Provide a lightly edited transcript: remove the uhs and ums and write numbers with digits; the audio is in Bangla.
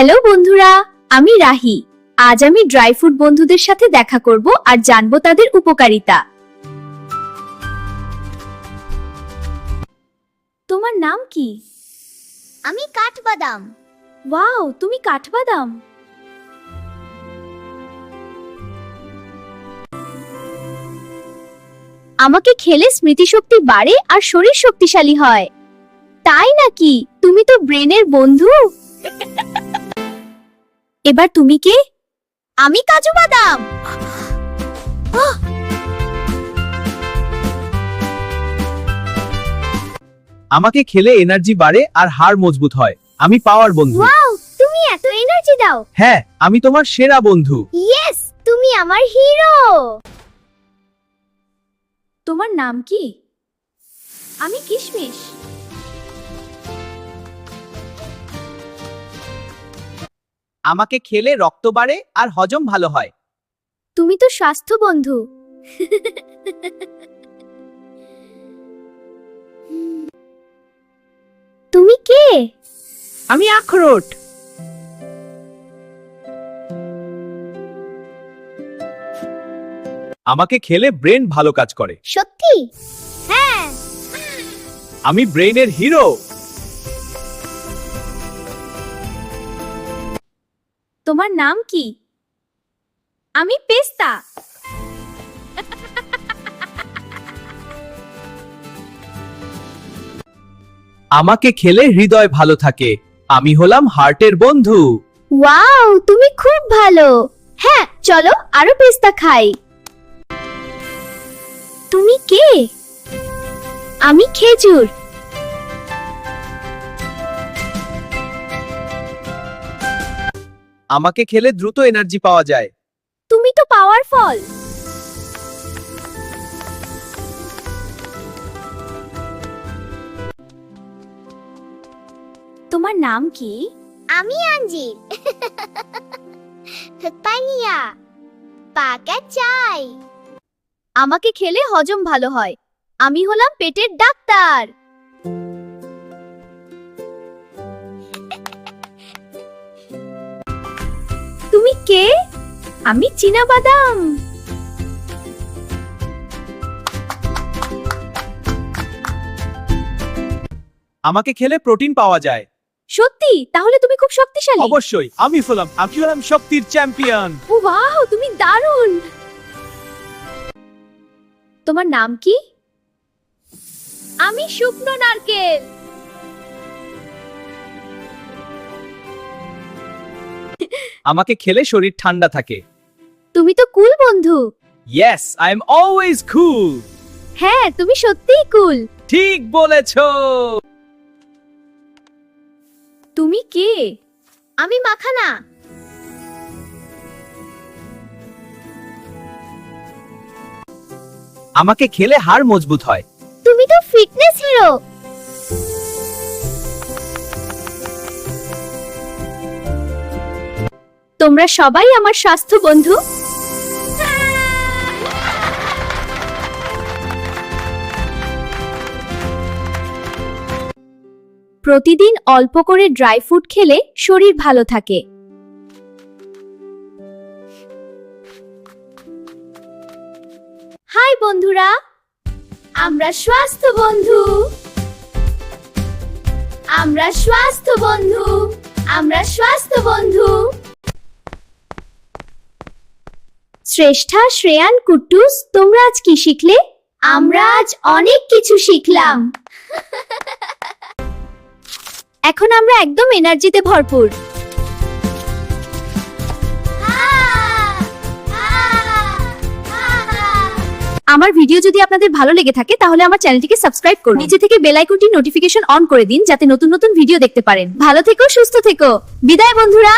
হ্যালো বন্ধুরা, আমি রাহি। আজ আমি ড্রাই ফ্রুট বন্ধুদের সাথে দেখা করব আর জানবো তাদের উপকারিতা। তোমার নাম কি? আমি কাঠবাদাম। ওয়াও, তুমি কাঠবাদাম। আমাকে খেলে স্মৃতিশক্তি বাড়ে আর শরীর শক্তিশালী হয়। তাই নাকি? তুমি তো ব্রেনের বন্ধু। এবার তুমি কে? আমি কাজু বাদাম। আমাকে খেলে এনার্জি বাড়ে আর হাড় মজবুত হয়। আমি পাওয়ার বন্ধু। ওয়াও, তুমি এত এনার্জি দাও। হ্যাঁ, আমি তোমার সেরা বন্ধু। ইয়েস, তুমি আমার হিরো। তোমার নাম কি? আমি কিশমিশ। আমাকে খেলে রক্ত বাড়ে আর হজম ভালো হয়। তুমি তো স্বাস্থ্য বন্ধু। তুমি কে? আমি আখরোট। আমাকে খেলে ব্রেন ভালো কাজ করে। সত্যি? হ্যাঁ। আমি ব্রেনের হিরো। তোমার নাম কি? আমি পেস্তা। আমাকে খেলে হৃদয় ভালো থাকে। আমি হলাম হার্টের বন্ধু। ওয়াও, তুমি খুব ভালো। হ্যাঁ, চলো আরো পেস্তা খাই। তুমি কে? আমি খেজুর। আমাকে খেলে দ্রুত এনার্জি পাওয়া যায়। তুমি তো পাওয়ারফুল। তোমার নাম কি? আমি আঞ্জির। পানিয়া পাকা চাই। আমাকে খেলে হজম ভালো হয়। আমি হলাম পেটের ডাক্তার। তুমি কে? আমি চীনাবাদাম। আমাকে খেলে প্রোটিন পাওয়া যায়। সত্যি? তাহলে তুমি খুব শক্তিশালী। অবশ্যই, আমি হলাম শক্তির চ্যাম্পিয়ন। ও ওয়াও, তুমি দারুণ। তোমার নাম কি? আমি শুকনো নারকেল। আমাকে খেলে শরীর ঠান্ডা থাকে। তুমি তো কুল বন্ধু। ইয়েস, আই এম অলওয়েজ কুল। হ্যাঁ, তুমি সত্যিই কুল। ঠিক বলেছো। তুমি কে? আমি মাখানা। আমাকে খেলে হাড় মজবুত হয়। তুমি তো ফিটনেস হিরো। তোমরা সবাই আমার স্বাস্থ্য বন্ধু। প্রতিদিন অল্প করে ড্রাই ফ্রুট খেলে শরীর ভালো থাকে। হাই বন্ধুরা, আমরা স্বাস্থ্য বন্ধু। আমরা স্বাস্থ্য বন্ধু। আমরা স্বাস্থ্য বন্ধু। শ্রেষ্ঠা, শ্রেয়ান, কুট্টুস, তোমরা আজ কি শিখলে? আমরা আজ অনেক কিছু শিখলাম। এখন আমরা একদম এনার্জিতে ভরপুর। আমার ভিডিও যদি আপনাদের ভালো লেগে থাকে তাহলে আমার চ্যানেলটিকে সাবস্ক্রাইব করুন। নিচে থেকে বেল আইকনটি নোটিফিকেশন অন করে দিন যাতে নতুন নতুন ভিডিও দেখতে পারেন। ভালো থেকো, সুস্থ থেকো। বিদায় বন্ধুরা।